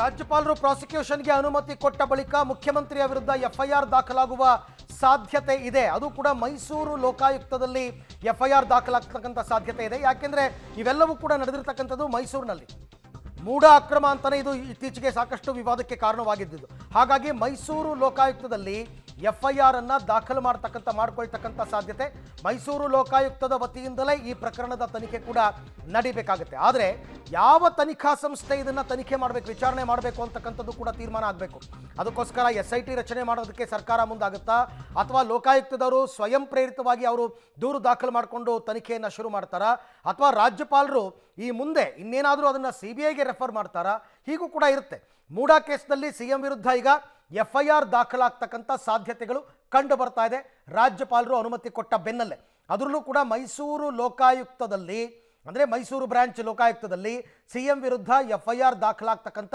ರಾಜ್ಯಪಾಲರು ಪ್ರಾಸಿಕ್ಯೂಷನ್ಗೆ ಅನುಮತಿ ಕೊಟ್ಟ ಬಳಿಕ ಮುಖ್ಯಮಂತ್ರಿಯ ವಿರುದ್ಧ ಎಫ್ಐಆರ್ ದಾಖಲಾಗುವ ಸಾಧ್ಯತೆ ಇದೆ. ಅದು ಕೂಡ ಮೈಸೂರು ಲೋಕಾಯುಕ್ತದಲ್ಲಿ ಎಫ್ಐಆರ್ ದಾಖಲಾಗತಕ್ಕಂಥ ಸಾಧ್ಯತೆ ಇದೆ. ಯಾಕೆಂದ್ರೆ ಇವೆಲ್ಲವೂ ಕೂಡ ನಡೆದಿರ್ತಕ್ಕಂಥದ್ದು ಮೈಸೂರಿನಲ್ಲಿ. ಮೂಢ ಅಕ್ರಮ ಅಂತಾನೆ ಇದು ಇತ್ತೀಚೆಗೆ ಸಾಕಷ್ಟು ವಿವಾದಕ್ಕೆ ಕಾರಣವಾಗಿದ್ದು. ಹಾಗಾಗಿ ಮೈಸೂರು ಲೋಕಾಯುಕ್ತದಲ್ಲಿ ಎಫ್ಐಆರ್ ಅನ್ನ ದಾಖಲು ಮಾಡ್ಕೊಳ್ತಕ್ಕಂಥ ಸಾಧ್ಯತೆ. ಮೈಸೂರು ಲೋಕಾಯುಕ್ತದ ವತಿಯಿಂದಲೇ ಈ ಪ್ರಕರಣದ ತನಿಖೆ ಕೂಡ ನಡಿಬೇಕಾಗುತ್ತೆ. ಆದರೆ ಯಾವ ತನಿಖಾ ಸಂಸ್ಥೆ ಇದನ್ನ ತನಿಖೆ ಮಾಡಬೇಕು, ವಿಚಾರಣೆ ಮಾಡಬೇಕು ಅಂತಕ್ಕಂಥದ್ದು ಕೂಡ ತೀರ್ಮಾನ ಆಗಬೇಕು. ಅದಕ್ಕೋಸ್ಕರ SIT ರಚನೆ ಮಾಡೋದಕ್ಕೆ ಸರ್ಕಾರ ಮುಂದಾಗುತ್ತಾ, ಅಥವಾ ಲೋಕಾಯುಕ್ತದವರು ಸ್ವಯಂ ಪ್ರೇರಿತವಾಗಿ ಅವರು ದೂರು ದಾಖಲು ಮಾಡಿಕೊಂಡು ತನಿಖೆಯನ್ನು ಶುರು ಮಾಡ್ತಾರಾ, ಅಥವಾ ರಾಜ್ಯಪಾಲರು ಈ ಮುಂದೆ ಇನ್ನೇನಾದರೂ ಅದನ್ನು CBIಗೆ ರೆಫರ್ ಮಾಡ್ತಾರಾ, ಹೀಗೂ ಕೂಡ ಇರುತ್ತೆ. ಮೂಡಾ ಕೇಸ್ನಲ್ಲಿ CM ವಿರುದ್ಧ ಈಗ ಎಫ್ಐಆರ್ ದಾಖಲಾಗ್ತಕ್ಕಂಥ ಸಾಧ್ಯತೆಗಳು ಕಂಡು ಬರ್ತಾ ಇದೆ. ರಾಜ್ಯಪಾಲರು ಅನುಮತಿ ಕೊಟ್ಟ ಬೆನ್ನಲ್ಲೇ ಅದರಲ್ಲೂ ಕೂಡ ಮೈಸೂರು ಲೋಕಾಯುಕ್ತದಲ್ಲಿ, ಅಂದರೆ ಮೈಸೂರು ಬ್ರಾಂಚ್ ಲೋಕಾಯುಕ್ತದಲ್ಲಿ CM ವಿರುದ್ಧ ಎಫ್ಐಆರ್ ದಾಖಲಾಗ್ತಕ್ಕಂಥ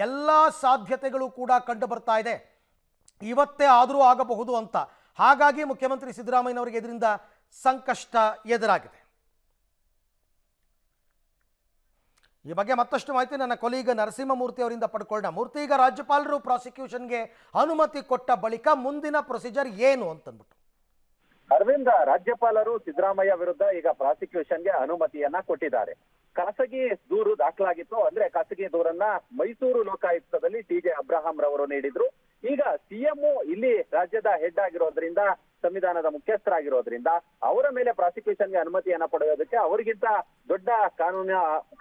ಎಲ್ಲ ಸಾಧ್ಯತೆಗಳು ಕೂಡ ಕಂಡು ಬರ್ತಾ ಇದೆ. ಇವತ್ತೇ ಆದರೂ ಆಗಬಹುದು ಅಂತ. ಹಾಗಾಗಿ ಮುಖ್ಯಮಂತ್ರಿ ಸಿದ್ದರಾಮಯ್ಯನವರಿಗೆ ಇದರಿಂದ ಸಂಕಷ್ಟ ಎದುರಾಗಿದೆ. ಈ ಬಗ್ಗೆ ಮತ್ತಷ್ಟು ಮಾಹಿತಿ ನನ್ನ ಕೊಲೀಗ ನರಸಿಂಹಮೂರ್ತಿ ಅವರಿಂದ ಪಡ್ಕೊಳ್ಳೋಣ. ಮೂರ್ತಿ, ಈಗ ರಾಜ್ಯಪಾಲರು ಪ್ರಾಸಿಕ್ಯೂಷನ್ಗೆ ಅನುಮತಿ ಕೊಟ್ಟ ಬಳಿಕ ಮುಂದಿನ ಪ್ರೊಸೀಜರ್ ಏನು ಅಂತಂದ್ಬಿಟ್ಟು? ಅರವಿಂದ, ರಾಜ್ಯಪಾಲರು ಸಿದ್ದರಾಮಯ್ಯ ವಿರುದ್ಧ ಈಗ ಪ್ರಾಸಿಕ್ಯೂಷನ್ಗೆ ಅನುಮತಿಯನ್ನ ಕೊಟ್ಟಿದ್ದಾರೆ. ಖಾಸಗಿ ದೂರು ದಾಖಲಾಗಿತ್ತು. ಅಂದ್ರೆ ಖಾಸಗಿ ದೂರನ್ನ ಮೈಸೂರು ಲೋಕಾಯುಕ್ತದಲ್ಲಿ TJ ಅಬ್ರಹಾಂ ರವರು ನೀಡಿದ್ರು. ಈಗ CM ಇಲ್ಲಿ ರಾಜ್ಯದ ಹೆಡ್ ಆಗಿರೋದ್ರಿಂದ, ಸಂವಿಧಾನದ ಮುಖ್ಯಸ್ಥರಾಗಿರೋದ್ರಿಂದ ಅವರ ಮೇಲೆ ಪ್ರಾಸಿಕ್ಯೂಷನ್ಗೆ ಅನುಮತಿಯನ್ನ ಪಡೆಯೋದಕ್ಕೆ ಅವರಿಗಿಂತ ದೊಡ್ಡ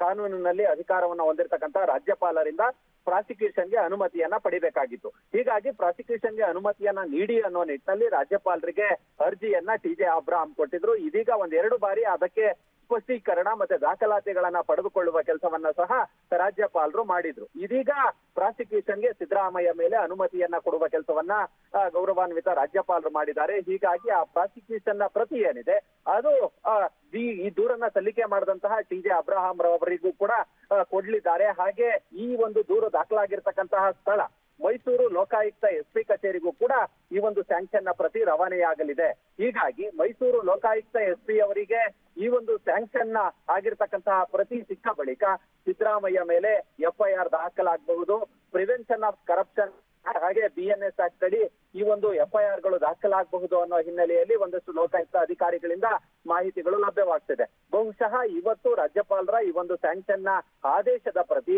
ಕಾನೂನಿನಲ್ಲಿ ಅಧಿಕಾರವನ್ನ ಹೊಂದಿರತಕ್ಕಂತ ರಾಜ್ಯಪಾಲರಿಂದ ಪ್ರಾಸಿಕ್ಯೂಷನ್ಗೆ ಅನುಮತಿಯನ್ನ ಪಡಿಬೇಕಾಗಿತ್ತು. ಹೀಗಾಗಿ ಪ್ರಾಸಿಕ್ಯೂಷನ್ಗೆ ಅನುಮತಿಯನ್ನ ನೀಡಿ ಅನ್ನೋ ನಿಟ್ಟಿನಲ್ಲಿ ರಾಜ್ಯಪಾಲರಿಗೆ ಅರ್ಜಿಯನ್ನ TJ ಅಬ್ರಹಾಂ ಕೊಟ್ಟಿದ್ರು. ಇದೀಗ ಒಂದೆರಡು ಬಾರಿ ಅದಕ್ಕೆ ಸ್ಪಷ್ಟೀಕರಣ ಮತ್ತೆ ದಾಖಲಾತಿಗಳನ್ನ ಪಡೆದುಕೊಳ್ಳುವ ಕೆಲಸವನ್ನ ಸಹ ರಾಜ್ಯಪಾಲರು ಮಾಡಿದ್ರು. ಇದೀಗ ಪ್ರಾಸಿಕ್ಯೂಷನ್ಗೆ ಸಿದ್ದರಾಮಯ್ಯ ಮೇಲೆ ಅನುಮತಿಯನ್ನ ಕೊಡುವ ಕೆಲಸವನ್ನ ಗೌರವಾನ್ವಿತ ರಾಜ್ಯಪಾಲರು ಮಾಡಿದ್ದಾರೆ. ಹೀಗಾಗಿ ಆ ಪ್ರಾಸಿಕ್ಯೂಷನ್ ನ ಪ್ರತಿ ಏನಿದೆ ಅದು ಈ ದೂರನ್ನ ಸಲ್ಲಿಕೆ ಮಾಡಿದಂತಹ TJ ಅಬ್ರಹಾಂ ರವರಿಗೂ ಕೂಡ ಕೊಡ್ಲಿದ್ದಾರೆ. ಹಾಗೆ ಈ ಒಂದು ದೂರು ದಾಖಲಾಗಿರ್ತಕ್ಕಂತಹ ಸ್ಥಳ ಮೈಸೂರು ಲೋಕಾಯುಕ್ತ SP ಕಚೇರಿಗೂ ಕೂಡ ಈ ಒಂದು ಸ್ಯಾಂಕ್ಷನ್ ನ ಪ್ರತಿ ರವಾನೆಯಾಗಲಿದೆ. ಹೀಗಾಗಿ ಮೈಸೂರು ಲೋಕಾಯುಕ್ತ SP ಅವರಿಗೆ ಈ ಒಂದು ಸ್ಯಾಂಕ್ಷನ್ ನ ಆಗಿರ್ತಕ್ಕಂತಹ ಪ್ರತಿ ಸಿಕ್ಕ ಬಳಿಕ ಸಿದ್ದರಾಮಯ್ಯ ಮೇಲೆ FIR ದಾಖಲಾಗಬಹುದು. ಪ್ರಿವೆನ್ಷನ್ ಆಫ್ ಕರಪ್ಷನ್ ಹಾಗೆ BNS ಆಕ್ಟ್ ಅಡಿ ಈ ಒಂದು FIR ಗಳು ದಾಖಲಾಗಬಹುದು ಅನ್ನೋ ಹಿನ್ನೆಲೆಯಲ್ಲಿ ಒಂದಷ್ಟು ಲೋಕಾಯುಕ್ತ ಅಧಿಕಾರಿಗಳಿಂದ ಮಾಹಿತಿಗಳು ಲಭ್ಯವಾಗ್ತಿದೆ. ಬಹುಶಃ ಇವತ್ತು ರಾಜ್ಯಪಾಲರ ಈ ಒಂದು ಸ್ಯಾಂಕ್ಷನ್ ನ ಆದೇಶದ ಪ್ರತಿ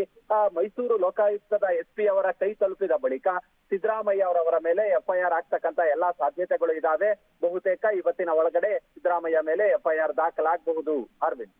ಮೈಸೂರು ಲೋಕಾಯುಕ್ತದ SP ಅವರ ಕೈ ತಲುಪಿದ ಬಳಿಕ ಸಿದ್ದರಾಮಯ್ಯ ಅವರವರ ಮೇಲೆ FIR ಆಗ್ತಕ್ಕಂತ ಎಲ್ಲಾ ಸಾಧ್ಯತೆಗಳು ಇದಾವೆ. ಬಹುತೇಕ ಇವತ್ತಿನ ಒಳಗಡೆ ಸಿದ್ದರಾಮಯ್ಯ ಮೇಲೆ FIR ದಾಖಲಾಗಬಹುದು. ಅರವಿಂದ್.